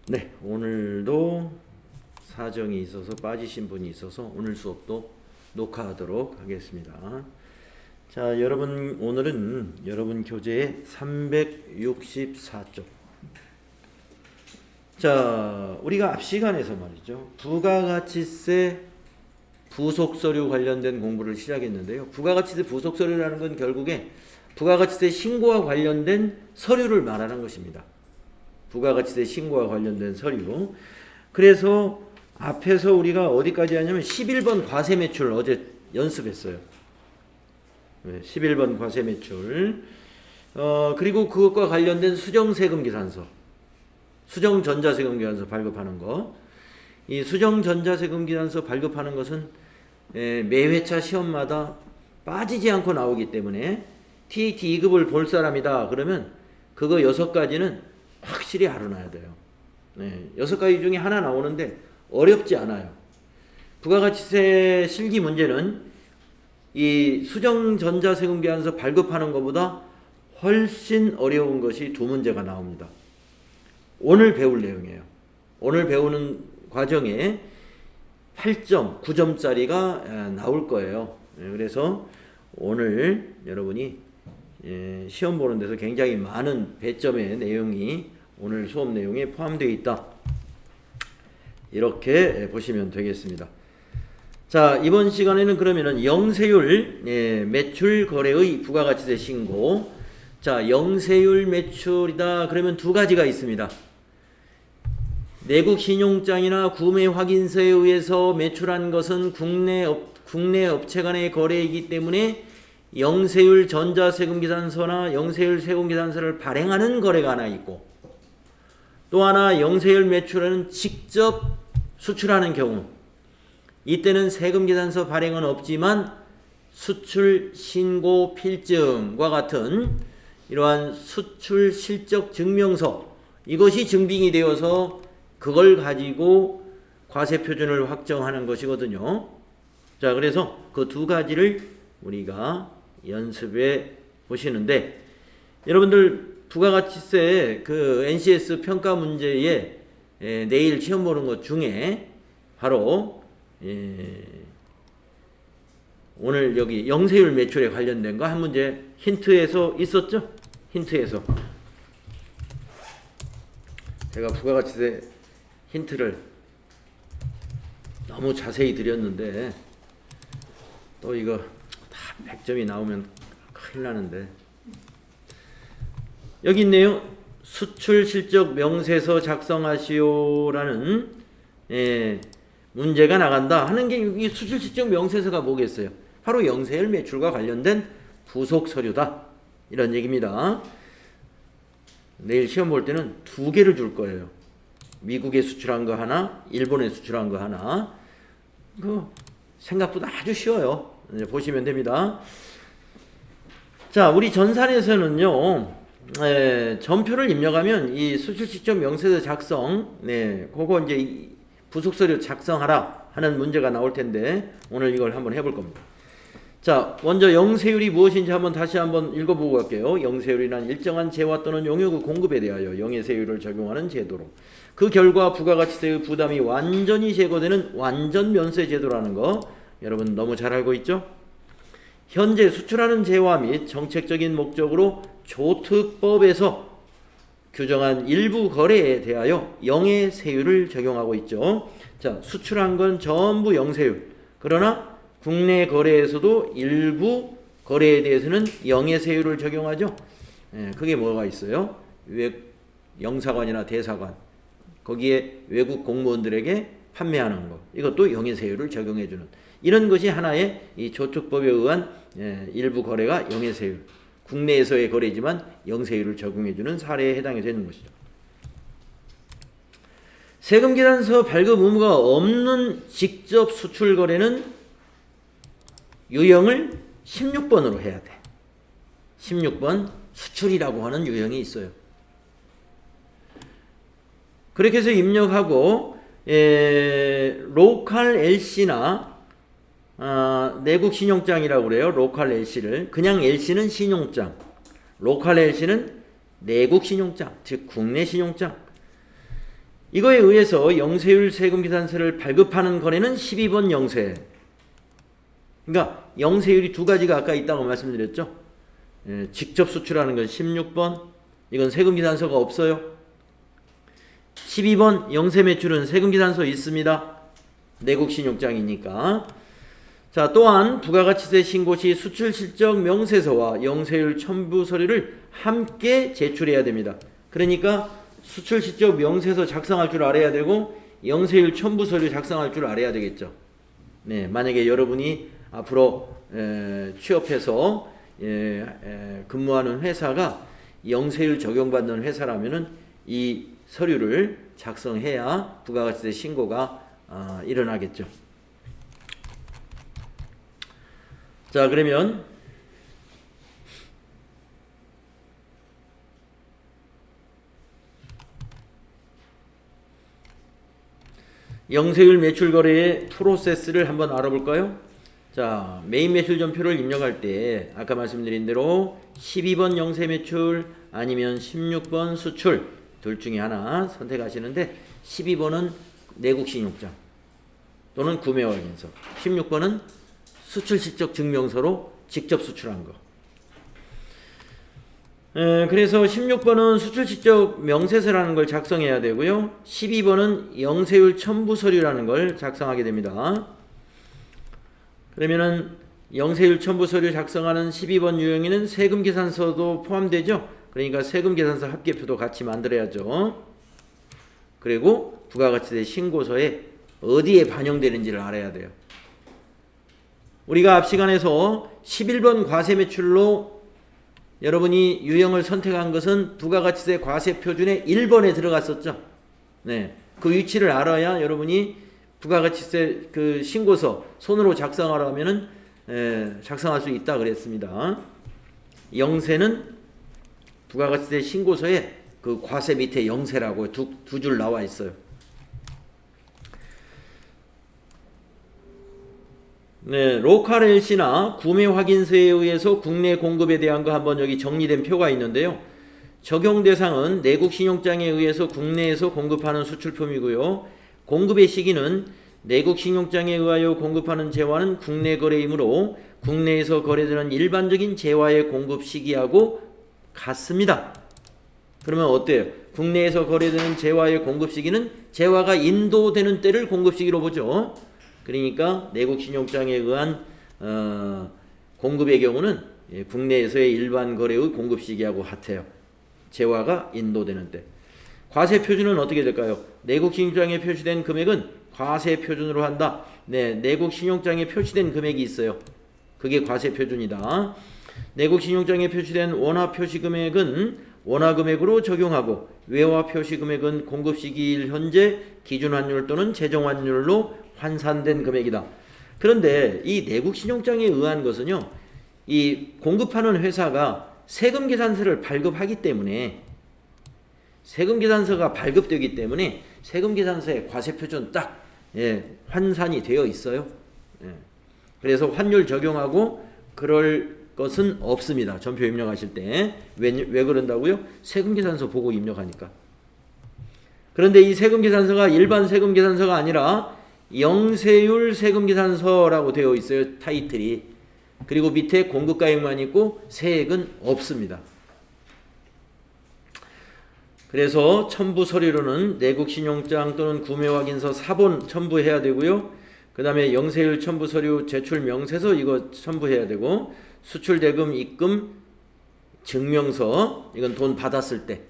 네, 오늘도 사정이 있어서 빠지신 분이 있어서 오늘 수업도 녹화하도록 하겠습니다. 자, 여러분 오늘은 여러분 교재의 364쪽. 자, 우리가 앞 시간에서 말이죠. 부가가치세 부속서류 관련된 공부를 시작했는데요. 부가가치세 부속서류라는 건 결국에 부가가치세 신고와 관련된 서류를 말하는 것입니다. 부가가치세 신고와 관련된 서류. 그래서 앞에서 우리가 어디까지 하냐면 11번 과세매출 어제 연습했어요. 11번 과세매출. 그리고 그것과 관련된 수정세금계산서, 수정전자세금계산서 발급하는 거. 이 수정전자세금계산서 발급하는 것은 매 회차 시험마다 빠지지 않고 나오기 때문에 TAT 2급을 볼 사람이다 그러면 그거 6가지는 확실히 알아놔야 돼요. 6가지 중에 하나 나오는데 어렵지 않아요. 부가가치세 실기 문제는 이 수정전자세금계산서 발급하는 것보다 훨씬 어려운 것이 두 문제가 나옵니다. 오늘 배울 내용이에요. 오늘 배우는 과정에 8점, 9점짜리가 나올 거예요. 그래서 오늘 여러분이 시험 보는 데서 굉장히 많은 배점의 내용이 오늘 수업 내용에 포함되어 있다. 이렇게 보시면 되겠습니다. 자, 이번 시간에는 그러면은 영세율 매출 거래의 부가가치세 신고. 자, 영세율 매출이다 그러면 두 가지가 있습니다. 내국 신용장이나 구매 확인서에 의해서 매출한 것은 국내 업체 간의 거래이기 때문에 영세율 전자세금계산서나 영세율 세금계산서를 발행하는 거래가 하나 있고, 또 하나 영세율 매출은 직접 수출하는 경우, 이때는 세금계산서 발행은 없지만 수출 신고 필증과 같은 이러한 수출 실적 증명서, 이것이 증빙이 되어서 그걸 가지고 과세표준을 확정하는 것이거든요. 자, 그래서 그 두 가지를 우리가 연습해 보시는데, 여러분들 부가가치세 그 NCS 평가 문제에 내일 시험 보는 것 중에 바로 오늘 여기 영세율 매출에 관련된 거 한 문제 힌트에서 있었죠? 힌트에서 제가 부가가치세 힌트를 너무 자세히 드렸는데 또 이거 다 100점이 나오면 큰일 나는데, 여기 있네요. 수출 실적 명세서 작성하시오라는 문제가 나간다 하는 게, 이 수출 실적 명세서가 뭐겠어요? 바로 영세율 매출과 관련된 부속 서류다, 이런 얘기입니다. 내일 시험 볼 때는 두 개를 줄 거예요. 미국에 수출한 거 하나, 일본에 수출한 거 하나. 그 생각보다 아주 쉬워요. 이제 보시면 됩니다. 자, 우리 전산에서는요, 전표를 입력하면 이 수출 실적 명세서 작성, 그거 이제 부속서류 작성하라 하는 문제가 나올 텐데 오늘 이걸 한번 해볼 겁니다. 자, 먼저 영세율이 무엇인지 다시 한번 읽어보고 갈게요. 영세율이란 일정한 재화 또는 용역의 공급에 대하여 영세율을 적용하는 제도로, 그 결과 부가가치세의 부담이 완전히 제거되는 완전 면세 제도라는 거 여러분 너무 잘 알고 있죠? 현재 수출하는 재화 및 정책적인 목적으로 조특법에서 규정한 일부 거래에 대하여 영세율을 적용하고 있죠. 자, 수출한 건 전부 영세율. 그러나 국내 거래에서도 일부 거래에 대해서는 영세율을 적용하죠. 그게 뭐가 있어요? 영사관이나 대사관, 거기에 외국 공무원들에게 판매하는 것, 이것도 영세율을 적용해주는, 이런 것이 하나의 이 조특법에 의한 일부 거래가 영세율, 국내에서의 거래지만 영세율을 적용해주는 사례에 해당이 되는 것이죠. 세금계산서 발급 의무가 없는 직접 수출 거래는 유형을 16번으로 해야 돼. 16번 수출이라고 하는 유형이 있어요. 그렇게 해서 입력하고 로컬 LC나 내국 신용장이라고 그래요. 로컬 LC를. 그냥 LC는 신용장, 로컬 LC는 내국 신용장, 즉 국내 신용장. 이거에 의해서 영세율 세금계산서를 발급하는 거래는 12번 영세. 그러니까 영세율이 두 가지가 아까 있다고 말씀드렸죠. 직접 수출하는 건 16번. 이건 세금계산서가 없어요. 12번 영세매출은 세금계산서 있습니다. 내국신용장이니까. 자, 또한 부가가치세 신고 시 수출실적 명세서와 영세율 첨부 서류를 함께 제출해야 됩니다. 그러니까 수출실적 명세서 작성할 줄 알아야 되고 영세율 첨부 서류 작성할 줄 알아야 되겠죠. 네, 만약에 여러분이 앞으로 취업해서 근무하는 회사가 영세율 적용받는 회사라면은 이 서류를 작성해야 부가가치세 신고가 일어나겠죠. 자, 그러면 영세율 매출 거래의 프로세스를 한번 알아볼까요? 자, 메인 매출 전표를 입력할 때 아까 말씀드린 대로 12번 영세 매출 아니면 16번 수출 둘 중에 하나 선택하시는데 12번은 내국신용장 또는 구매확인서, 16번은 수출실적 증명서로 직접 수출한 거. 그래서 16번은 수출실적 명세서라는 걸 작성해야 되고요. 12번은 영세율 첨부 서류라는 걸 작성하게 됩니다. 그러면은 영세율 첨부 서류 작성하는 12번 유형에는 세금계산서도 포함되죠. 그러니까 세금계산서 합계표도 같이 만들어야죠. 그리고 부가가치세 신고서에 어디에 반영되는지를 알아야 돼요. 우리가 앞 시간에서 11번 과세매출로 여러분이 유형을 선택한 것은 부가가치세 과세표준의 1번에 들어갔었죠. 네, 그 위치를 알아야 여러분이 부가가치세 그 신고서 손으로 작성하라면은 작성할 수 있다 그랬습니다. 영세는 부가가치세 신고서에 그 과세 밑에 영세라고 두 줄 나와 있어요. 네, 로컬 LC나 구매 확인서에 의해서 국내 공급에 대한 거 한번 여기 정리된 표가 있는데요. 적용 대상은 내국 신용장에 의해서 국내에서 공급하는 수출품이고요. 공급의 시기는 내국 신용장에 의하여 공급하는 재화는 국내 거래이므로 국내에서 거래되는 일반적인 재화의 공급 시기하고 같습니다. 그러면 어때요? 국내에서 거래되는 재화의 공급 시기는 재화가 인도되는 때를 공급 시기로 보죠. 그러니까 내국 신용장에 의한 공급의 경우는 국내에서의 일반 거래의 공급 시기하고 같아요. 재화가 인도되는 때. 과세 표준은 어떻게 될까요? 내국 신용장에 표시된 금액은 과세 표준으로 한다. 네, 내국 신용장에 표시된 금액이 있어요. 그게 과세 표준이다. 내국 신용장에 표시된 원화 표시 금액은 원화 금액으로 적용하고 외화 표시 금액은 공급 시기일 현재 기준 환율 또는 제정 환율로 환산된 금액이다. 그런데 이 내국 신용장에 의한 것은요, 이 공급하는 회사가 세금 계산서를 발급하기 때문에 세금 계산서가 발급되기 때문에 세금 계산서에 과세 표준 딱 환산이 되어 있어요. 그래서 환율 적용하고 그럴 것은 없습니다. 전표 입력하실 때. 왜 그런다고요? 세금 계산서 보고 입력하니까. 그런데 이 세금 계산서가 일반 세금 계산서가 아니라 영세율 세금 계산서라고 되어 있어요. 타이틀이. 그리고 밑에 공급가액만 있고 세액은 없습니다. 그래서 첨부 서류로는 내국 신용장 또는 구매 확인서 4본 첨부해야 되고요. 그 다음에 영세율 첨부 서류 제출 명세서 이거 첨부해야 되고, 수출 대금 입금 증명서, 이건 돈 받았을 때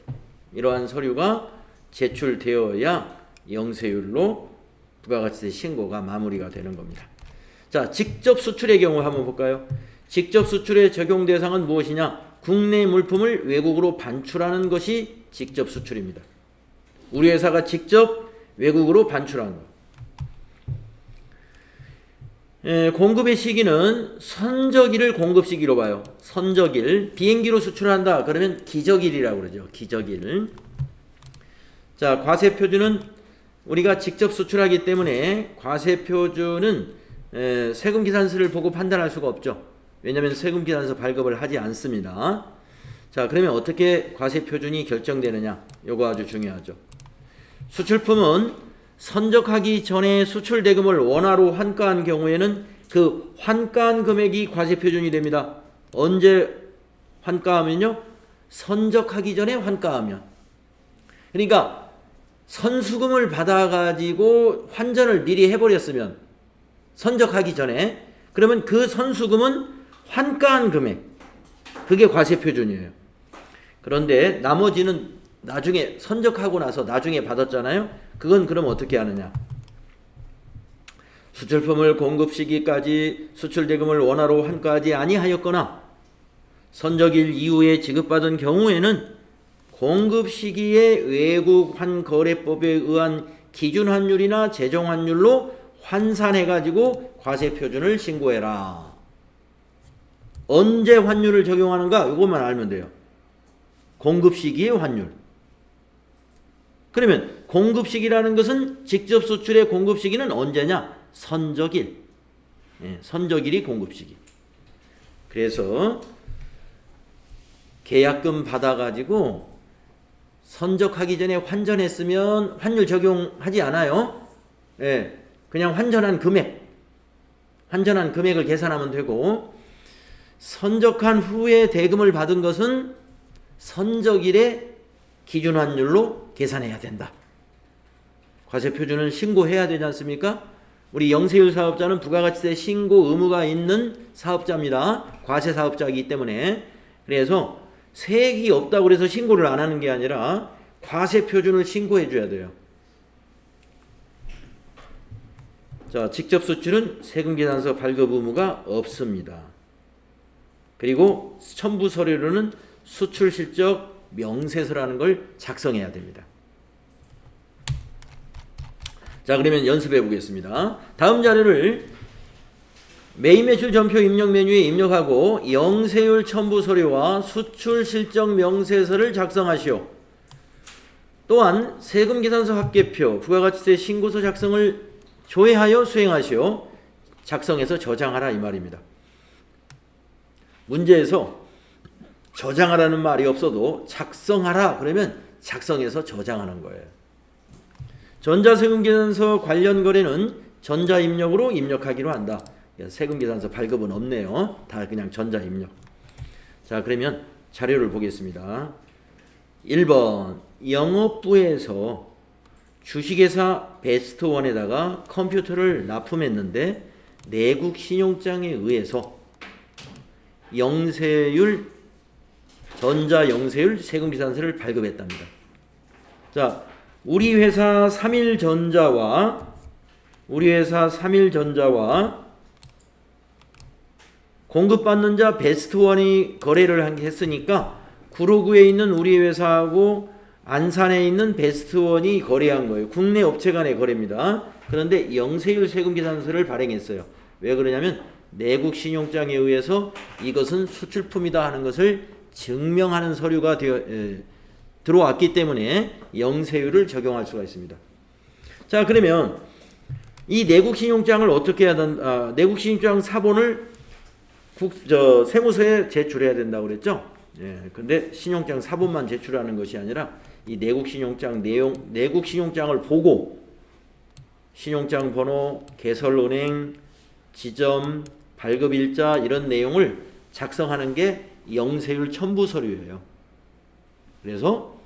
이러한 서류가 제출되어야 영세율로 부가가치세 신고가 마무리가 되는 겁니다. 자, 직접 수출의 경우 한번 볼까요? 직접 수출의 적용 대상은 무엇이냐? 국내 물품을 외국으로 반출하는 것이 직접 수출입니다. 우리 회사가 직접 외국으로 반출하는 것. 공급의 시기는 선적일을 공급 시기로 봐요. 선적일. 비행기로 수출한다 그러면 기적일이라고 그러죠. 기적일. 자, 과세 표준은 우리가 직접 수출하기 때문에 과세 표준은 세금 계산서를 보고 판단할 수가 없죠. 왜냐하면 세금 계산서 발급을 하지 않습니다. 자, 그러면 어떻게 과세 표준이 결정되느냐? 요거 아주 중요하죠. 수출품은 선적하기 전에 수출 대금을 원화로 환가한 경우에는 그 환가한 금액이 과세 표준이 됩니다. 언제 환가하면요? 선적하기 전에 환가하면. 그러니까 선수금을 받아가지고 환전을 미리 해버렸으면 선적하기 전에, 그러면 그 선수금은 환가한 금액, 그게 과세 표준이에요. 그런데 나머지는 나중에 선적하고 나서 나중에 받았잖아요. 그건 그럼 어떻게 하느냐? 수출품을 공급 시기까지 수출 대금을 원화로 환가하지 아니하였거나 선적일 이후에 지급받은 경우에는 공급 시기에 외국 환거래법에 의한 기준 환율이나 제정 환율로 환산해 가지고 과세 표준을 신고해라. 언제 환율을 적용하는가? 이것만 알면 돼요. 공급 시기의 환율. 그러면 공급 시기라는 것은 직접 수출의 공급 시기는 언제냐? 선적일. 선적일이 공급 시기. 그래서 계약금 받아가지고 선적하기 전에 환전했으면 환율 적용하지 않아요. 그냥 환전한 금액을 계산하면 되고, 선적한 후에 대금을 받은 것은 선적일의 기준 환율로 계산해야 된다. 과세 표준은 신고해야 되지 않습니까? 우리 영세율 사업자는 부가가치세 신고 의무가 있는 사업자입니다. 과세 사업자이기 때문에. 그래서 세액이 없다고 해서 신고를 안 하는 게 아니라 과세 표준을 신고해 줘야 돼요. 자, 직접 수출은 세금계산서 발급 의무가 없습니다. 그리고 첨부 서류로는 수출 실적 명세서라는 걸 작성해야 됩니다. 자, 그러면 연습해 보겠습니다. 다음 자료를 매입 매출 전표 입력 메뉴에 입력하고 영세율 첨부 서류와 수출 실적 명세서를 작성하시오. 또한 세금계산서 합계표, 부가가치세 신고서 작성을 조회하여 수행하시오. 작성해서 저장하라 이 말입니다. 문제에서 저장하라는 말이 없어도 작성하라 그러면 작성해서 저장하는 거예요. 전자세금계산서 관련 거래는 전자입력으로 입력하기로 한다. 세금계산서 발급은 없네요. 다 그냥 전자입력. 자, 그러면 자료를 보겠습니다. 1번 영업부에서 주식회사 베스트원에다가 컴퓨터를 납품했는데 내국 신용장에 의해서 영세율, 전자영세율 세금계산서를 발급했답니다. 자, 우리 회사 3일전자와 공급받는 자 베스트원이 거래를 했으니까 구로구에 있는 우리 회사하고 안산에 있는 베스트원이 거래한 거예요. 국내 업체 간의 거래입니다. 그런데 영세율 세금계산서를 발행했어요. 왜 그러냐면 내국 신용장에 의해서 이것은 수출품이다 하는 것을 증명하는 서류가 들어왔기 때문에 영세율을 적용할 수가 있습니다. 자, 그러면 이 내국 신용장을 어떻게 해야 된다? 내국 신용장 사본을 세무서에 제출해야 된다고 그랬죠? 근데 신용장 사본만 제출하는 것이 아니라 이 내국 신용장 내국 신용장을 보고 신용장 번호, 개설은행, 지점, 발급일자 이런 내용을 작성하는 게 영세율 첨부 서류예요. 그래서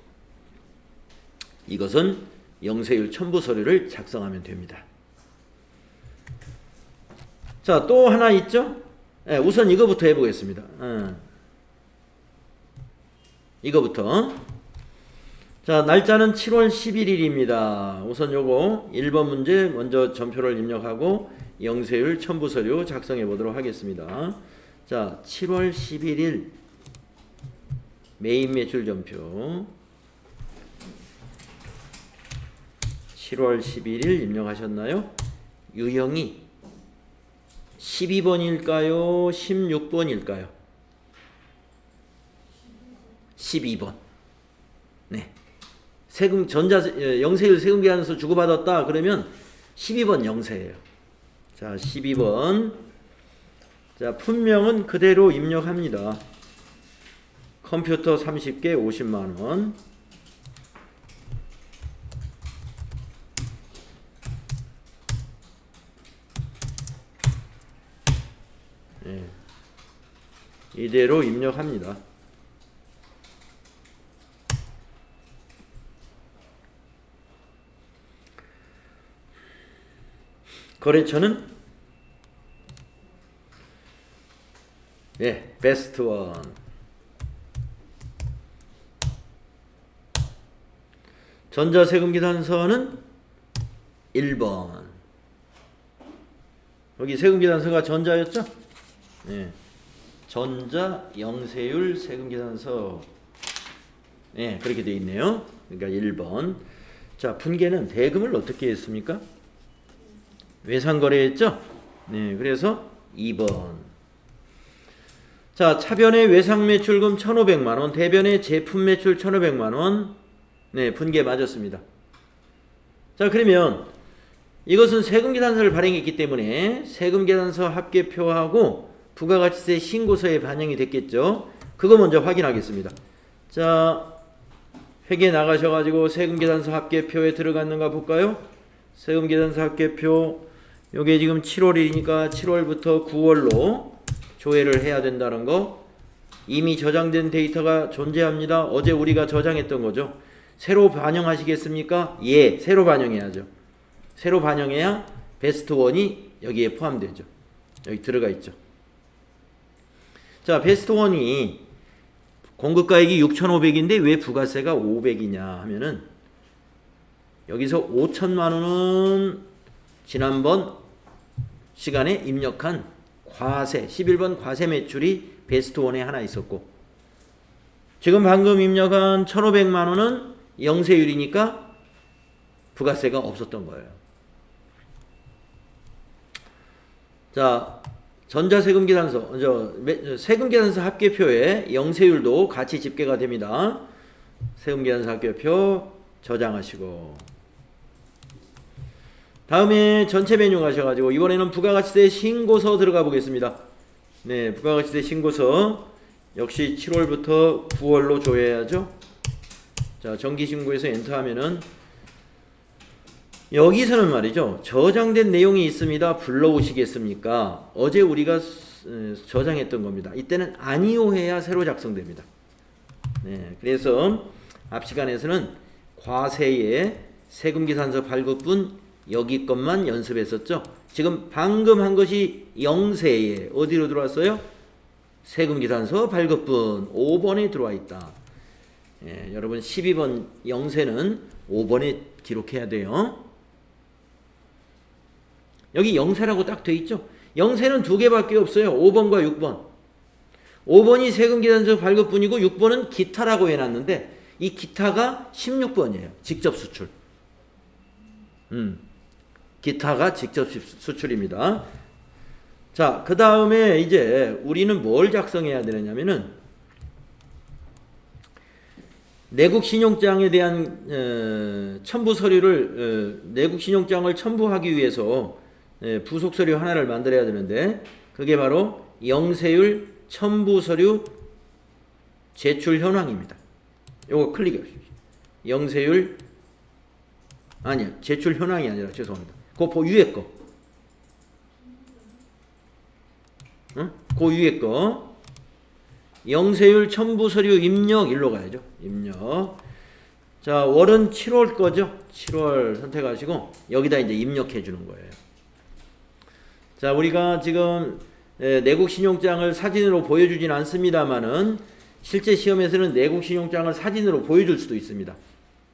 이것은 영세율 첨부 서류를 작성하면 됩니다. 자, 또 하나 있죠? 우선 이거부터 해보겠습니다. 이거부터. 자, 날짜는 7월 11일입니다. 우선 요거 1번 문제 먼저 전표를 입력하고 영세율 첨부 서류 작성해 보도록 하겠습니다. 자, 7월 11일 매입 매출 전표 7월 11일 입력하셨나요? 유형이 12번일까요? 16번일까요? 12번. 네. 영세율 세금계산서 주고받았다 그러면 12번 영세예요. 자, 12번. 자, 품명은 그대로 입력합니다. 컴퓨터 30개 50만원. 이대로 입력합니다. 거래처는 베스트 원. 전자세금계산서는 1번. 여기 세금계산서가 전자였죠? 네. 전자 영세율 세금계산서. 네, 그렇게 되어 있네요. 그러니까 1번. 자, 분계는 대금을 어떻게 했습니까? 외상거래했죠? 네, 그래서 2번. 자, 차변의 외상매출금 1,500만원, 대변의 제품매출 1,500만원. 네, 분계 맞았습니다. 자, 그러면 이것은 세금계산서를 발행했기 때문에 세금계산서 합계표하고 부가가치세 신고서에 반영이 됐겠죠. 그거 먼저 확인하겠습니다. 자, 회계 나가셔가지고 세금계산서 합계표에 들어갔는가 볼까요? 세금계산서 합계표, 요게 지금 7월이니까 7월부터 9월로 조회를 해야 된다는 거. 이미 저장된 데이터가 존재합니다. 어제 우리가 저장했던 거죠. 새로 반영하시겠습니까? 예, 새로 반영해야죠. 새로 반영해야 베스트 원이 여기에 포함되죠. 여기 들어가 있죠. 자, 베스트 원이 공급가액이 6,500인데 왜 부가세가 500이냐 하면은 여기서 5천만 원은 지난번 시간에 입력한 과세, 11번 과세 매출이 베스트 원에 하나 있었고, 지금 방금 입력한 1,500만 원은 영세율이니까 부가세가 없었던 거예요. 자, 전자세금계산서, 세금계산서 합계표에 영세율도 같이 집계가 됩니다. 세금계산서 합계표 저장하시고, 다음에 전체 메뉴 가셔가지고 이번에는 부가가치세 신고서 들어가 보겠습니다. 네, 부가가치세 신고서 역시 7월부터 9월로 조회해야죠. 자, 정기신고에서 엔터하면은 여기서는 말이죠, 저장된 내용이 있습니다. 불러오시겠습니까? 어제 우리가 저장했던 겁니다. 이때는 아니요 해야 새로 작성됩니다. 네, 그래서 앞 시간에서는 과세의 세금계산서 발급분 여기 것만 연습했었죠. 지금 방금 한 것이 영세에 어디로 들어왔어요? 세금계산서 발급분 5번에 들어와 있다. 예, 여러분 12번 영세는 5번에 기록해야 돼요. 여기 영세라고 딱 돼 있죠. 영세는 두 개밖에 없어요. 5번과 6번. 5번이 세금계산서 발급분이고 6번은 기타라고 해놨는데 이 기타가 16번이에요. 직접 수출. 기타가 직접 수출입니다. 자, 그 다음에 이제 우리는 뭘 작성해야 되느냐면은 내국신용장에 대한 첨부 서류를 내국신용장을 첨부하기 위해서 부속 서류 하나를 만들어야 되는데, 그게 바로 영세율 첨부 서류 제출 현황입니다. 요거 클릭해 주십시오. 영세율 아니야, 제출 현황이 아니라 죄송합니다. 그 위에 거. 응? 그 위에 거. 영세율 첨부 서류 입력 일로 가야죠. 입력. 자, 월은 7월 거죠. 7월 선택하시고 여기다 이제 입력해 주는 거예요. 자, 우리가 지금 내국신용장을 사진으로 보여주진 않습니다만은 실제 시험에서는 내국신용장을 사진으로 보여줄 수도 있습니다.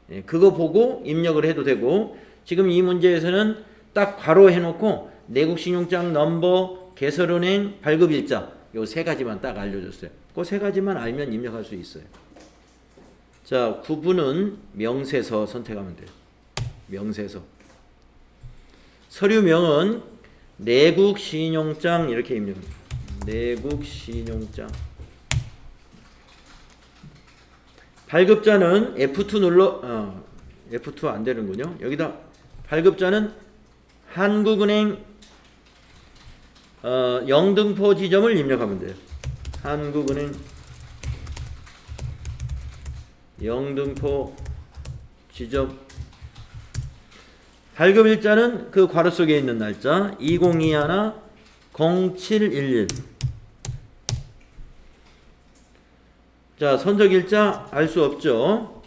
예, 그거 보고 입력을 해도 되고, 지금 이 문제에서는 딱 괄호 해놓고 내국신용장 넘버, 개설은행, 발급일자 요 세 가지만 딱 알려줬어요. 그 세 가지만 알면 입력할 수 있어요. 자, 구분은 명세서 선택하면 돼요. 명세서. 서류명은 내국신용장 이렇게 입력합니다. 내국신용장. 발급자는 F2 눌러 F2 안 되는군요. 여기다 발급자는 한국은행 영등포 지점을 입력하면 돼요. 한국은행 영등포 지점. 발급일자는 그 괄호 속에 있는 날짜 2021-0711. 자, 선적일자 알 수 없죠.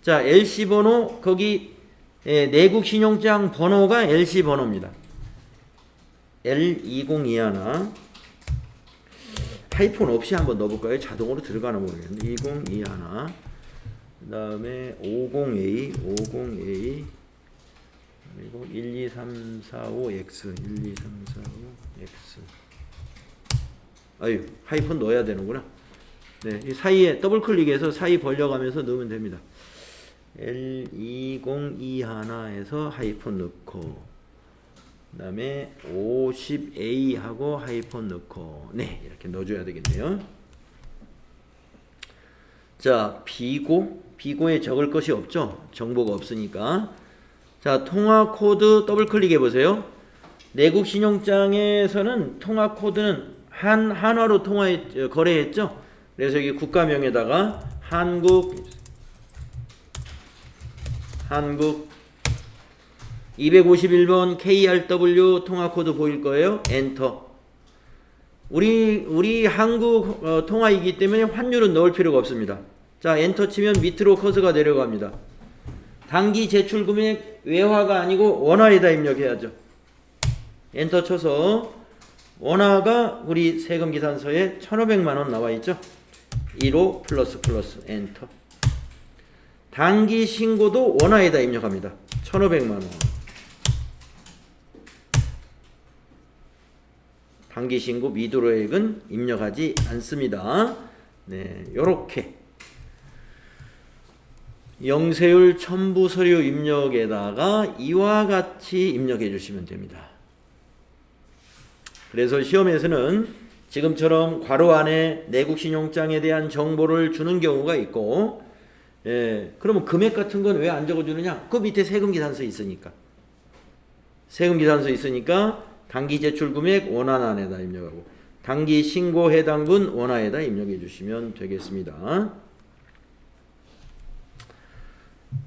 자, LC 번호 거기 내국 신용장 번호가 LC 번호입니다. L2021 하이폰 없이 한번 넣어볼까요? 자동으로 들어가나 모르겠는데 2021 그 다음에 50A 그리고 12345X 12345X 아유 하이폰 넣어야 되는구나. 네, 이 사이에 더블 클릭해서 사이 벌려가면서 넣으면 됩니다. L2021에서 하이폰 넣고 그 다음에 50A하고 하이폰 넣고 네 이렇게 넣어줘야 되겠네요. 자, 비고에 적을 것이 없죠. 정보가 없으니까. 자, 통화 코드 더블 클릭해 보세요. 내국 신용장에서는 통화 코드는 한화로 거래했죠. 그래서 여기 국가명에다가 한국 251번 KRW 통화 코드 보일 거예요. 엔터. 우리 한국 통화이기 때문에 환율은 넣을 필요가 없습니다. 자, 엔터 치면 밑으로 커서가 내려갑니다. 단기 제출 금액 외화가 아니고 원화에다 입력해야죠. 엔터 쳐서 원화가 우리 세금 계산서에 1,500만 원 나와 있죠. 1호 플러스 엔터. 단기 신고도 원화에다 입력합니다. 1,500만 원. 단기 신고 미드로액은 입력하지 않습니다. 네, 요렇게 영세율 첨부 서류 입력에다가 이와 같이 입력해 주시면 됩니다. 그래서 시험에서는 지금처럼 괄호 안에 내국 신용장에 대한 정보를 주는 경우가 있고, 그러면 금액 같은 건 왜 안 적어주느냐? 그 밑에 세금계산서 있으니까. 세금계산서 있으니까 단기 제출 금액 원화안에다 입력하고 단기 신고 해당분 원화에다 입력해 주시면 되겠습니다.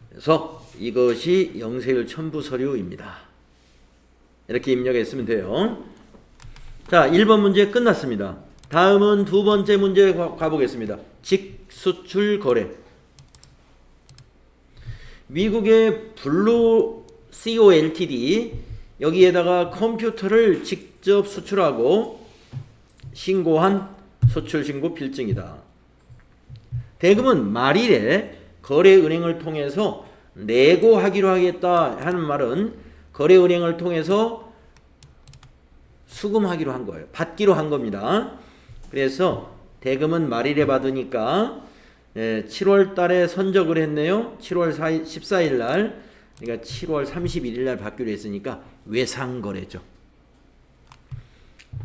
그래서 이것이 영세율 첨부 서류입니다. 이렇게 입력했으면 돼요. 자, 1번 문제 끝났습니다. 다음은 두 번째 문제 가보겠습니다. 직수출 거래. 미국의 블루 CO Ltd 여기에다가 컴퓨터를 직접 수출하고 신고한 수출신고 필증이다. 대금은 말일에 거래은행을 통해서 내고하기로 하겠다 하는 말은 거래은행을 통해서 수금하기로 한 거예요. 받기로 한 겁니다. 그래서 대금은 말일에 받으니까 7월 달에 선적을 했네요. 7월 14일 날, 그러니까 7월 31일 날 받기로 했으니까 외상거래죠.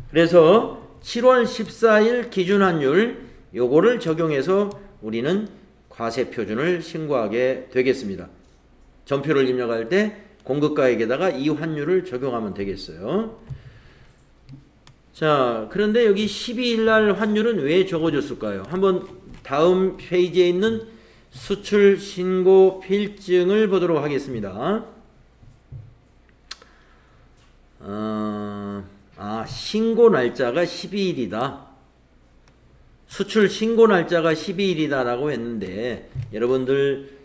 그래서 7월 14일 기준 환율 요거를 적용해서 우리는 과세표준을 신고하게 되겠습니다. 전표를 입력할 때 공급가액에다가 이 환율을 적용하면 되겠어요. 자, 그런데 여기 12일 날 환율은 왜 적어줬을까요? 한번 다음 페이지에 있는 수출 신고 필증을 보도록 하겠습니다. 신고 날짜가 12일이다. 수출 신고 날짜가 12일이다 라고 했는데, 여러분들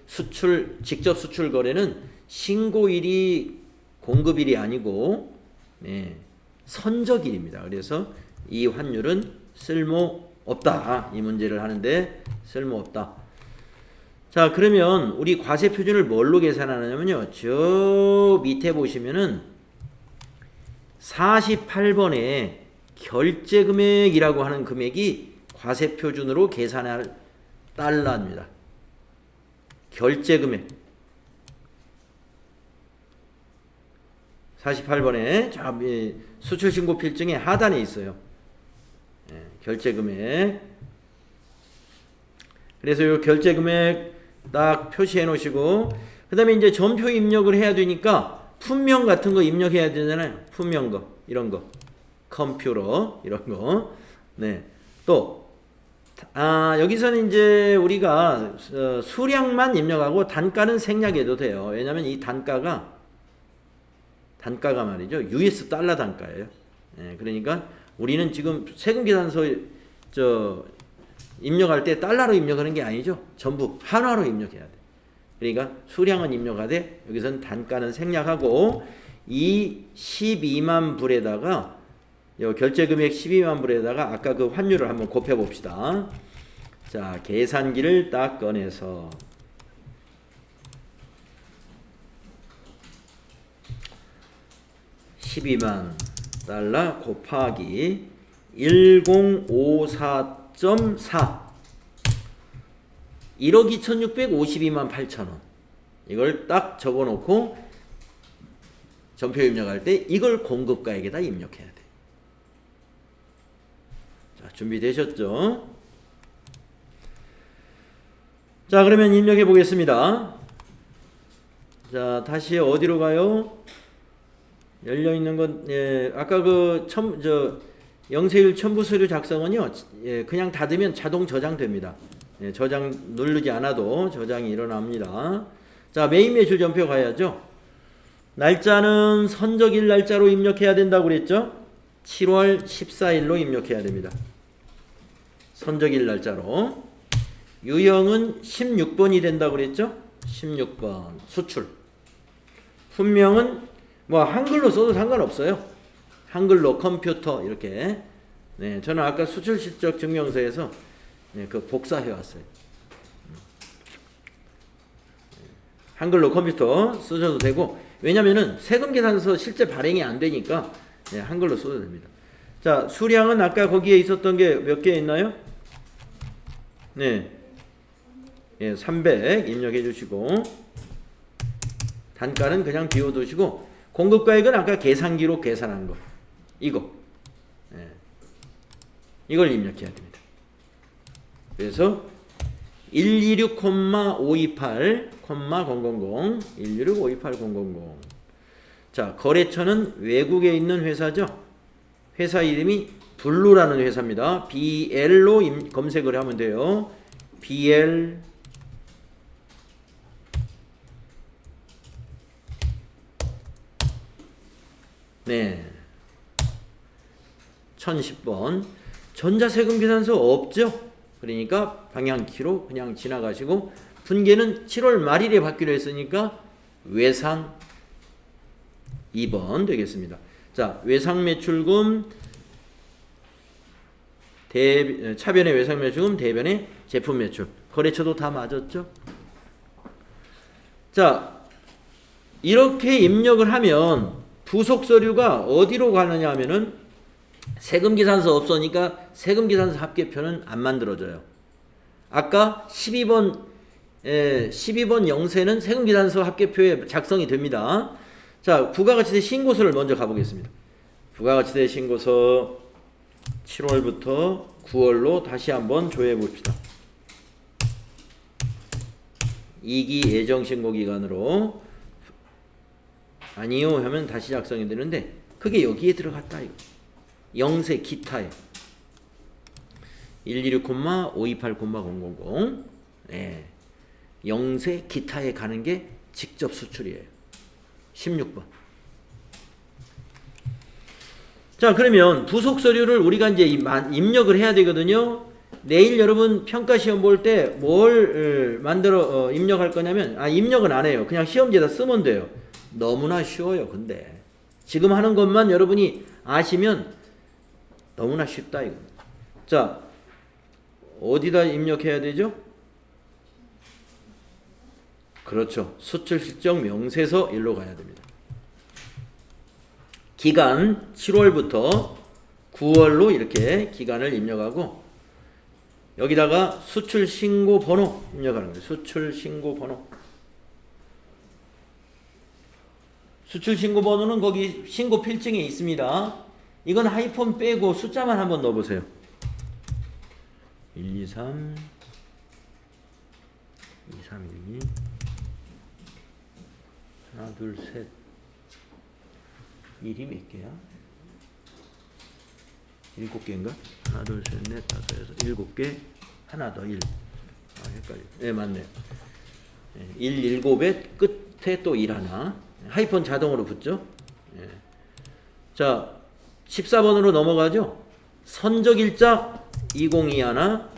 직접 수출 거래는 신고일이 공급일이 아니고 선적일입니다. 그래서 이 환율은 쓸모없다. 이 문제를 하는데 쓸모없다. 자, 그러면 우리 과세표준을 뭘로 계산하느냐면요. 저 밑에 보시면은 48번에 결제금액이라고 하는 금액이 과세표준으로 계산할 달러입니다. 결제금액. 48번에 수출신고 필증의 하단에 있어요. 결제금액. 그래서 이 결제금액 딱 표시해 놓으시고, 그 다음에 이제 전표 입력을 해야 되니까 품명 같은 거 입력해야 되잖아요. 품명거, 이런 거. 컴퓨터, 이런 거. 네. 또, 여기서는 이제 우리가 수량만 입력하고 단가는 생략해도 돼요. 왜냐면 이 단가가 말이죠. US 달러 단가예요. 그러니까 우리는 지금 세금계산서 입력할 때 달러로 입력하는 게 아니죠. 전부 한화로 입력해야 돼. 그러니까 수량은 입력하되 여기서는 단가는 생략하고 이 12만 불에다가 결제 금액 12만 불에다가 아까 그 환율을 한번 곱해 봅시다. 자, 계산기를 딱 꺼내서 12만 달러 곱하기 1054.4 1억 2652만 8천원 이걸 딱 적어놓고 전표 입력할 때 이걸 공급가액에다 입력해야 돼. 자, 준비되셨죠? 자, 그러면 입력해 보겠습니다. 자, 다시 어디로 가요? 열려있는 건, 예, 아까 그, 영세율 첨부 서류 작성은요, 예, 그냥 닫으면 자동 저장됩니다. 예, 저장 누르지 않아도 저장이 일어납니다. 자, 메인 매출 전표 가야죠. 날짜는 선적일 날짜로 입력해야 된다고 그랬죠? 7월 14일로 입력해야 됩니다. 선적일 날짜로. 유형은 16번이 된다고 그랬죠? 16번. 수출. 품명은 뭐 한글로 써도 상관없어요. 한글로 컴퓨터 이렇게. 네, 저는 아까 수출 실적 증명서에서 네, 그 복사해 왔어요. 한글로 컴퓨터 쓰셔도 되고, 왜냐면은 세금 계산서 실제 발행이 안 되니까 네, 한글로 써도 됩니다. 자, 수량은 아까 거기에 있었던 게 몇 개 있나요? 네. 예, 300 입력해 주시고, 단가는 그냥 비워 두시고, 공급가액은 아까 계산기로 계산한 거. 이거. 예. 이걸 입력해야 됩니다. 그래서 126,528,000 126,528,000. 자, 거래처는 외국에 있는 회사죠. 회사 이름이 블루라는 회사입니다. BL로 검색을 하면 돼요. BL 네. 1010번. 전자세금 계산서 없죠? 그러니까 방향키로 그냥 지나가시고, 분계는 7월 말일에 받기로 했으니까 외상 2번 되겠습니다. 자, 외상매출금, 차변의 외상매출금, 대변의 제품매출. 거래처도 다 맞았죠? 자, 이렇게 입력을 하면 부속서류가 어디로 가느냐 하면은 세금계산서 없으니까 세금계산서 합계표는 안 만들어져요. 아까 12번 영세는 세금계산서 합계표에 작성이 됩니다. 자, 부가가치세 신고서를 먼저 가보겠습니다. 부가가치세 신고서 7월부터 9월로 다시 한번 조회해 봅시다. 2기 예정신고 기간으로 아니요 하면 다시 작성이 되는데, 그게 여기에 들어갔다 이거. 영세 기타에 126,528,000. 네. 영세 기타에 가는 게 직접 수출이에요. 16번. 자, 그러면 부속 서류를 우리가 이제 입력을 해야 되거든요. 내일 여러분 평가 시험 볼 때 뭘 만들어 입력할 거냐면, 입력은 안 해요. 그냥 시험지에다 쓰면 돼요. 너무나 쉬워요. 근데 지금 하는 것만 여러분이 아시면 너무나 쉽다 이거. 자, 어디다 입력해야 되죠? 그렇죠. 수출 실적 명세서 일로 가야 됩니다. 기간 7월부터 9월로 이렇게 기간을 입력하고, 여기다가 수출 신고 번호 입력하는 거예요. 수출 신고 번호. 수출 신고 번호는 거기 신고 필증에 있습니다. 이건 하이폰 빼고 숫자만 한번 넣어보세요. 123 2312 하나 둘 셋. 일이 몇 개야? 7개인가? 하나 둘 셋 넷 다섯 여섯 7개. 하나 더 1. 헷갈려. 네, 맞네요. 1 7에 끝에 또 1 하나. 하이폰 자동으로 붙죠? 예. 자, 14번으로 넘어가죠? 선적일자 202 하나,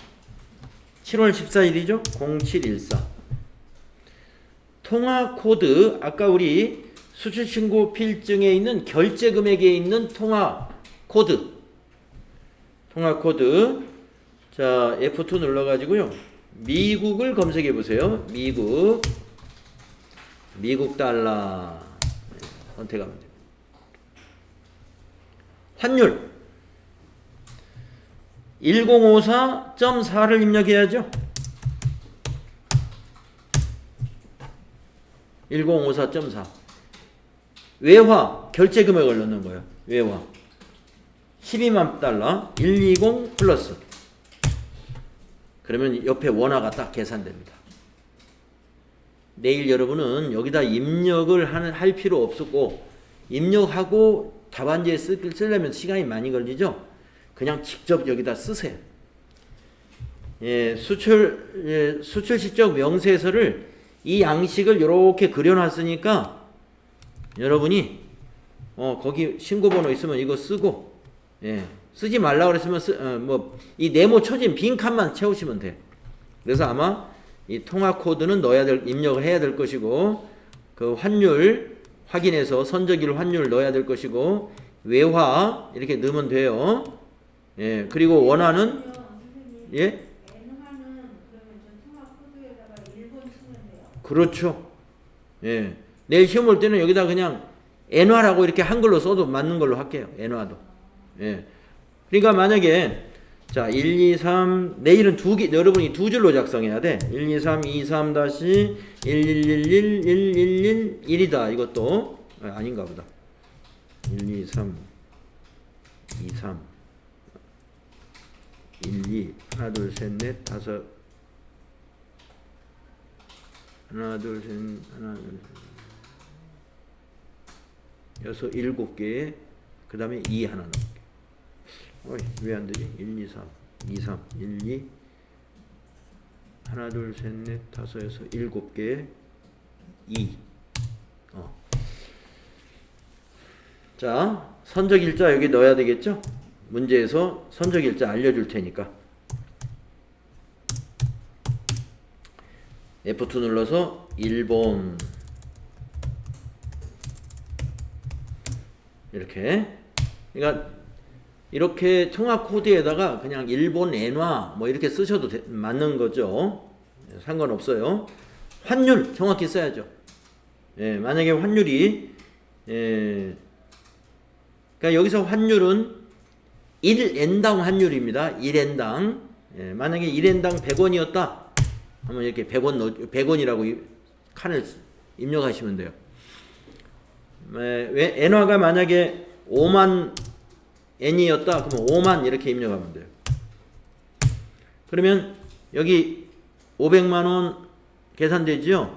7월 14일이죠? 0714. 통화 코드, 아까 우리 수출신고 필증에 있는 결제 금액에 있는 통화 코드. 통화 코드. 자, F2 눌러가지고요. 미국을 검색해 보세요. 미국 달러. 선택하면 됩니다. 환율. 1054.4를 입력해야죠. 1054.4. 외화 결제 금액을 넣는 거예요. 외화 12만 달러 120 플러스. 그러면 옆에 원화가 딱 계산됩니다. 내일 여러분은 여기다 입력을 할 필요 없었고, 입력하고 답안지에 쓰려면 시간이 많이 걸리죠. 그냥 직접 여기다 쓰세요. 예, 수출 실적 명세서를 이 양식을 이렇게 그려놨으니까 여러분이 거기 신고번호 있으면 이거 쓰고, 예, 쓰지 말라 그랬으면 이 네모 쳐진 빈 칸만 채우시면 돼. 그래서 아마 이 통화 코드는 입력을 해야 될 것이고, 그 환율 확인해서 선적일 환율 넣어야 될 것이고, 외화 이렇게 넣으면 돼요. 예, 그리고 원화는 예? 그렇죠. 예. 내일 시험 볼 때는 여기다 그냥 엔화라고 이렇게 한글로 써도 맞는 걸로 할게요. 엔화도. 예. 그러니까 만약에 자, 1, 2, 3 내일은 여러분이 두 줄로 작성해야 돼. 1, 2, 3, 2, 3 다시 1, 1, 1, 1, 1, 1, 1, 1이다. 이것도 아닌가 보다. 1, 2, 3 2, 3 1, 2 하나 둘 셋 넷 다섯 하나 둘 셋 하나 둘 여섯 일곱 개 그 다음에 2 하나 넣을게. 왜 안 되지? 1, 2, 3 2, 3 1, 2 하나 둘 셋 넷 다섯 여섯 일곱 개 2. 자, 선적일자 여기 넣어야 되겠죠? 문제에서 선적일자 알려줄 테니까 F2 눌러서 일본 이렇게. 그러니까 이렇게 통화 코드에다가 그냥 일본 엔화 뭐 이렇게 쓰셔도 맞는 거죠. 상관없어요. 환율 정확히 써야죠. 예, 만약에 환율이 그러니까 여기서 환율은 1엔당 환율입니다. 1엔당. 예, 만약에 1엔당 100원이었다. 하면 이렇게 100원이라고 칸을 입력하시면 돼요. 엔화가 만약에 5만 엔이었다. 그러면 5만 이렇게 입력하면 돼요. 그러면 여기 500만 원 계산되죠?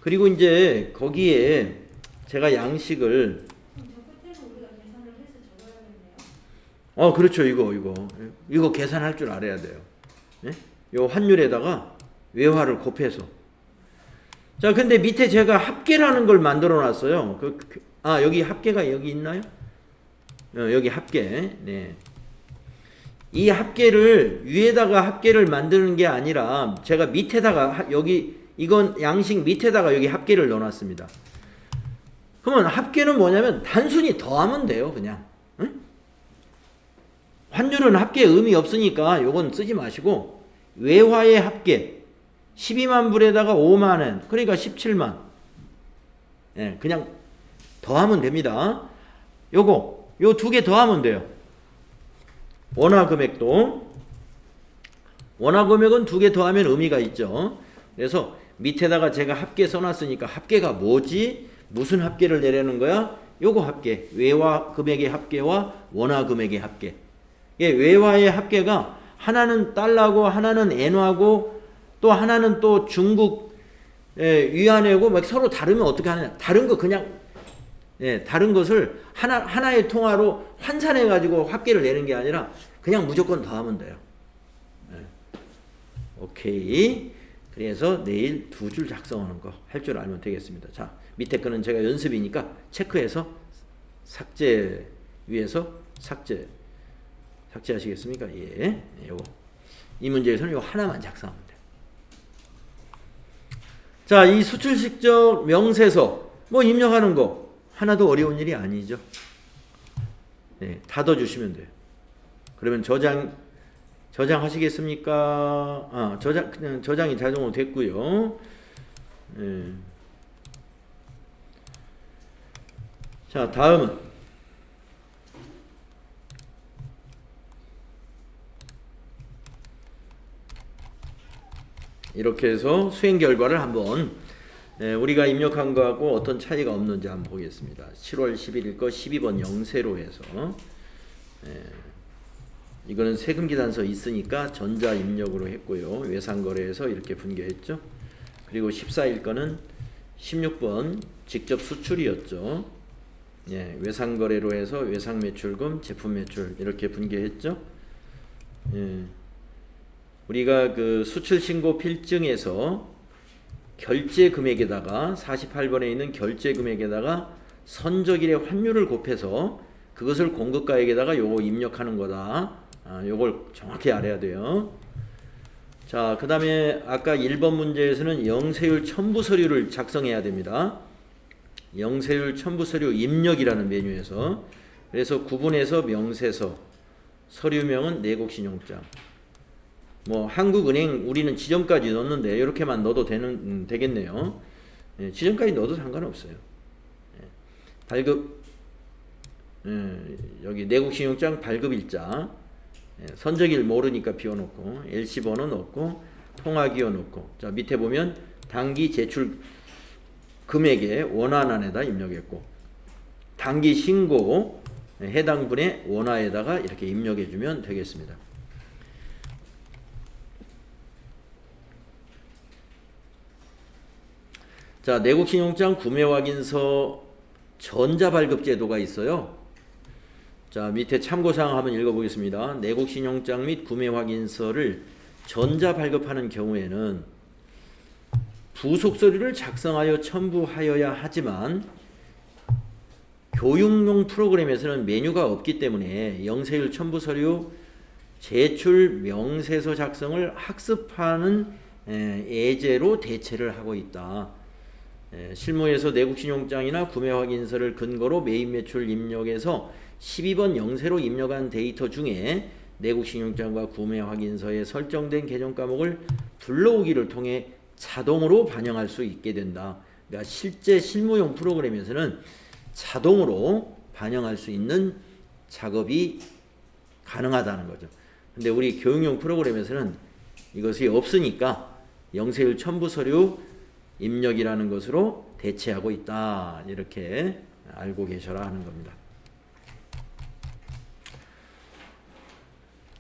그리고 이제 거기에 제가 양식을 그렇죠. 이거 계산할 줄 알아야 돼요. 예? 요 환율에다가 외화를 곱해서. 자, 근데 밑에 제가 합계라는 걸 만들어 놨어요. 여기 합계가 여기 있나요? 여기 합계. 네. 이 합계를 위에다가 합계를 만드는 게 아니라 제가 밑에다가 이건 양식 밑에다가 여기 합계를 넣어 놨습니다. 그러면 합계는 뭐냐면 단순히 더하면 돼요, 그냥. 응? 환율은 합계 의미 없으니까 요건 쓰지 마시고 외화의 합계 12만 불에다가 5만 원 그러니까 17만. 예, 그냥 더하면 됩니다. 요 두 개 더하면 돼요. 원화 금액은 두 개 더하면 의미가 있죠. 그래서 밑에다가 제가 합계 써놨으니까 합계가 뭐지? 무슨 합계를 내려는 거야? 요거 합계. 외화 금액의 합계와 원화 금액의 합계. 예, 외화의 합계가 하나는 달러고 하나는 엔화고 또 하나는 또 중국 위안화고 막 서로 다르면 어떻게 하느냐. 다른 거 그냥 다른 것을 하나의 통화로 환산해 가지고 합계를 내는 게 아니라 그냥 무조건 더하면 돼요. 오케이. 그래서 내일 두 줄 작성하는 거 할 줄 알면 되겠습니다. 자, 밑에 거는 제가 연습이니까 체크해서 삭제 위에서 삭제하시겠습니까? 예, 요거 이 문제에서는 이 하나만 작성하면 돼요. 자, 이 수출식적 명세서 뭐 입력하는 거 하나도 어려운 일이 아니죠. 네, 닫아주시면 돼요. 그러면 저장하시겠습니까? 그냥 저장이 자동으로 됐고요. 네. 자, 다음은 이렇게 해서 수행 결과를 한번 우리가 입력한 거하고 어떤 차이가 없는지 한번 보겠습니다. 7월 11일 거 12번 영세로 해서 이거는 세금기단서 있으니까 전자 입력으로 했고요. 외상거래에서 이렇게 분개했죠. 그리고 14일 거는 16번 직접 수출이었죠. 예, 외상거래로 해서 외상매출금, 제품매출 이렇게 분개했죠. 예. 우리가 그 수출신고 필증에서 결제금액에다가 48번에 있는 결제금액에다가 선적일의 환율을 곱해서 그것을 공급가액에다가 요거 입력하는 거다. 요걸 정확히 알아야 돼요. 자, 그 다음에 아까 1번 문제에서는 영세율 첨부서류를 작성해야 됩니다. 영세율 첨부서류 입력이라는 메뉴에서, 그래서 구분해서 명세서, 서류명은 내국신용장, 뭐 한국은행 우리는 지점까지 넣었는데 이렇게만 넣어도 되겠네요. 예, 지점까지 넣어도 상관없어요. 예, 발급, 여기 내국신용장 발급일자, 선적일 모르니까 비워놓고, LC번호 넣고, 통화기호 넣고, 자 밑에 보면 당기 제출 금액의 원화란에다 입력했고, 당기 신고 해당 분의 원화에다가 이렇게 입력해주면 되겠습니다. 자, 내국신용장 구매확인서 전자발급 제도가 있어요. 자, 밑에 참고사항 한번 읽어보겠습니다. 내국신용장 및 구매확인서를 전자발급하는 경우에는 부속서류를 작성하여 첨부하여야 하지만 교육용 프로그램에서는 메뉴가 없기 때문에 영세율 첨부서류 제출 명세서 작성을 학습하는 예제로 대체를 하고 있다. 실무에서 내국신용장이나 구매확인서를 근거로 매입매출 입력해서 12번 영세로 입력한 데이터 중에 내국신용장과 구매확인서에 설정된 계정 과목을 불러오기를 통해 자동으로 반영할 수 있게 된다. 그러니까 실제 실무용 프로그램에서는 자동으로 반영할 수 있는 작업이 가능하다는 거죠. 근데 우리 교육용 프로그램에서는 이것이 없으니까 영세율 첨부서류 입력이라는 것으로 대체하고 있다. 이렇게 알고 계셔라 하는 겁니다.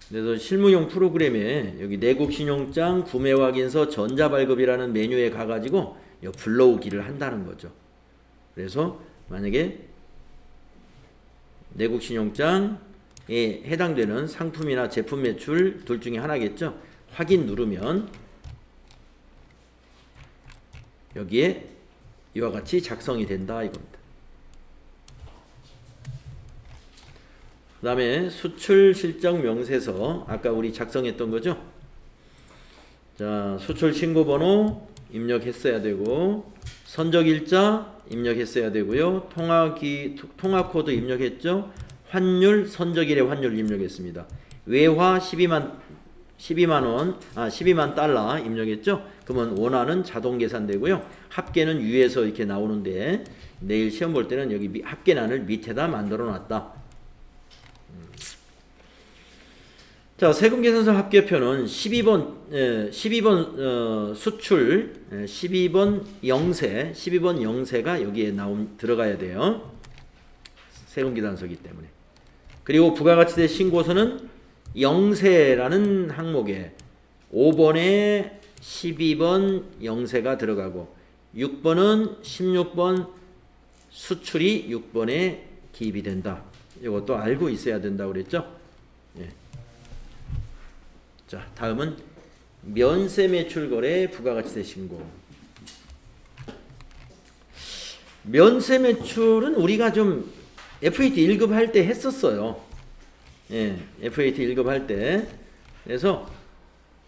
그래서 실무용 프로그램에 여기 내국신용장 구매확인서 전자발급이라는 메뉴에 가가지고 불러오기를 한다는 거죠. 그래서 만약에 내국신용장에 해당되는 상품이나 제품 매출 둘 중에 하나겠죠. 확인 누르면 여기에 이와 같이 작성이 된다 이겁니다. 그 다음에 수출 실적 명세서 아까 우리 작성했던 거죠. 자, 수출 신고 번호 입력했어야 되고, 선적일자 입력했어야 되고요. 통화 코드 입력했죠. 환율, 선적일의 환율 입력했습니다. 외화 12만 달러 입력했죠. 그러면 원화는 자동 계산되고요. 합계는 위에서 이렇게 나오는데 내일 시험 볼 때는 여기 합계란을 밑에다 만들어 놨다. 자, 세금계산서 합계표는 12번 수출, 12번 영세, 12번 영세가 여기에 들어가야 돼요. 세금계산서이기 때문에. 그리고 부가가치세 신고서는 영세라는 항목에 5번에 12번 영세가 들어가고 6번은 16번 수출이 6번에 기입이 된다. 이것도 알고 있어야 된다고 그랬죠? 예. 자, 다음은 면세매출거래 부가가치세 신고. 면세매출은 우리가 좀 FAT 1급 할 때 했었어요. 예, FAT 1급 할 때. 그래서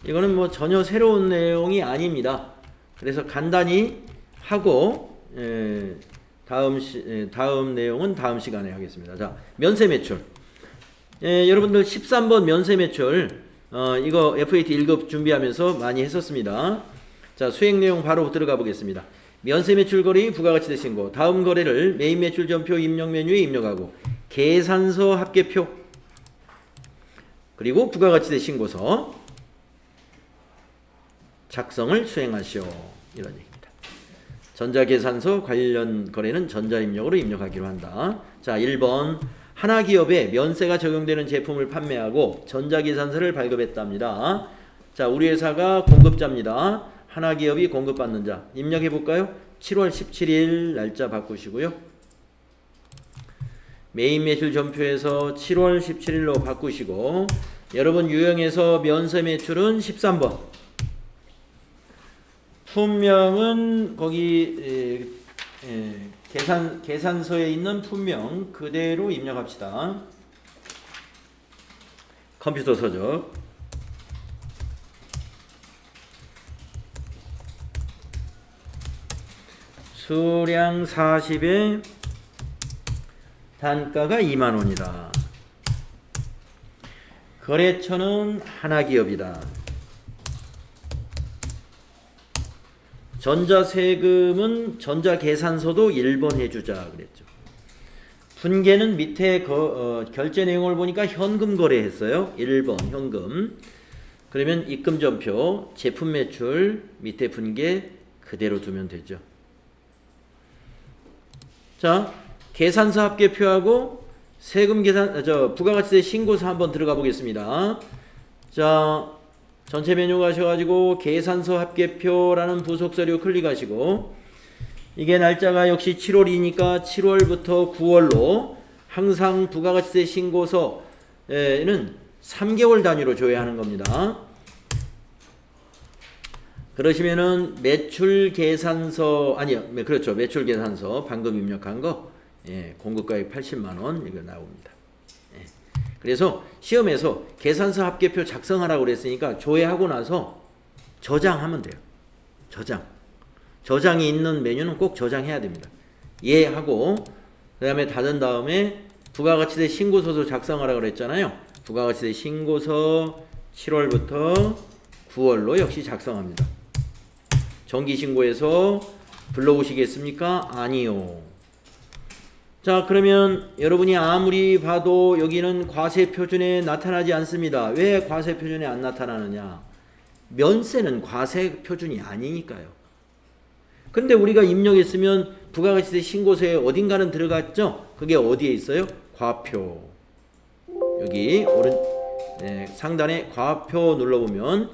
이거는 뭐 전혀 새로운 내용이 아닙니다. 그래서 간단히 하고 다음 내용은 다음 시간에 하겠습니다. 자, 면세 매출. 여러분들 13번 면세 매출 이거 FAT 1급 준비하면서 많이 했었습니다. 자, 수행 내용 바로 들어가 보겠습니다. 면세 매출 거래 부가가치세 신고. 다음 거래를 메인 매출 전표 입력 메뉴에 입력하고 계산서 합계표 그리고 부가가치세 신고서 작성을 수행하시오. 이런 얘기입니다. 전자계산서 관련 거래는 전자입력으로 입력하기로 한다. 자, 1번 하나기업에 면세가 적용되는 제품을 판매하고 전자계산서를 발급했답니다. 자, 우리 회사가 공급자입니다. 하나기업이 공급받는 자 입력해 볼까요? 7월 17일 날짜 바꾸시고요. 메인 매출 전표에서 7월 17일로 바꾸시고 여러분 유형에서 면세 매출은 13번 품명은 거기 계산서에 있는 품명 그대로 입력합시다. 컴퓨터 서적 수량 40에 단가가 2만원이다. 거래처는 하나기업이다. 전자세금은 전자계산서도 1번 해주자 그랬죠. 분계는 밑에 결제 내용을 보니까 현금 거래했어요. 1번 현금. 그러면 입금전표, 제품매출, 밑에 분계 그대로 두면 되죠. 자, 계산서 합계표하고 세금 계산, 부가가치세 신고서 한번 들어가 보겠습니다. 자, 전체 메뉴 가셔가지고 계산서 합계표라는 부속서류 클릭하시고 이게 날짜가 역시 7월이니까 7월부터 9월로 항상 부가가치세 신고서에는 3개월 단위로 줘야 하는 겁니다. 그러시면은 매출 계산서 그렇죠. 매출 계산서 방금 입력한 거 공급가액 80만원 이거 나옵니다. 그래서 시험에서 계산서 합계표 작성하라고 그랬으니까 조회하고 나서 저장하면 돼요. 저장이 있는 메뉴는 꼭 저장해야 됩니다. 예 하고 그 다음에 닫은 다음에 부가가치세 신고서도 작성하라고 그랬잖아요. 부가가치세 신고서 7월부터 9월로 역시 작성합니다. 정기신고에서 불러오시겠습니까? 아니요. 자, 그러면 여러분이 아무리 봐도 여기는 과세표준에 나타나지 않습니다. 왜 과세표준에 안 나타나느냐? 면세는 과세표준이 아니니까요. 근데 우리가 입력했으면 부가가치세 신고서에 어딘가는 들어갔죠? 그게 어디에 있어요? 과표. 여기 상단에 과표 눌러보면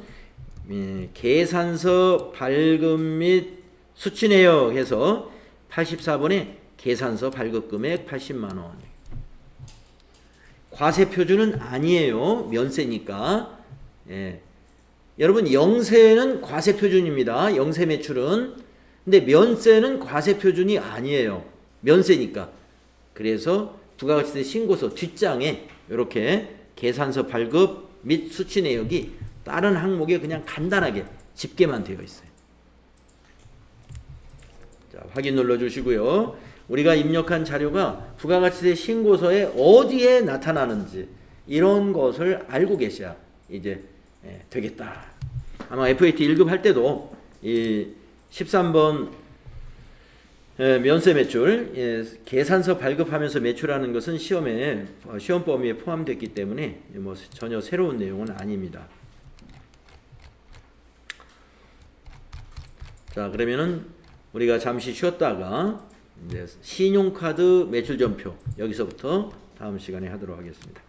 계산서 발급 및 수치 내역 해서 84번에 계산서 발급 금액 80만원. 과세표준은 아니에요. 면세니까. 여러분 영세는 과세표준입니다. 영세 매출은. 근데 면세는 과세표준이 아니에요. 면세니까. 그래서 부가가치세 신고서 뒷장에 이렇게 계산서 발급 및 수치 내역이 다른 항목에 그냥 간단하게 집계만 되어 있어요. 자, 확인 눌러주시고요. 우리가 입력한 자료가 부가가치세 신고서에 어디에 나타나는지 이런 것을 알고 계셔야 이제 되겠다. 아마 FAT 1급 할 때도 이 13번 면세 매출 계산서 발급하면서 매출하는 것은 시험 범위에 포함됐기 때문에 뭐 전혀 새로운 내용은 아닙니다. 자, 그러면은 우리가 잠시 쉬었다가 이제 신용카드 매출전표 여기서부터 다음 시간에 하도록 하겠습니다.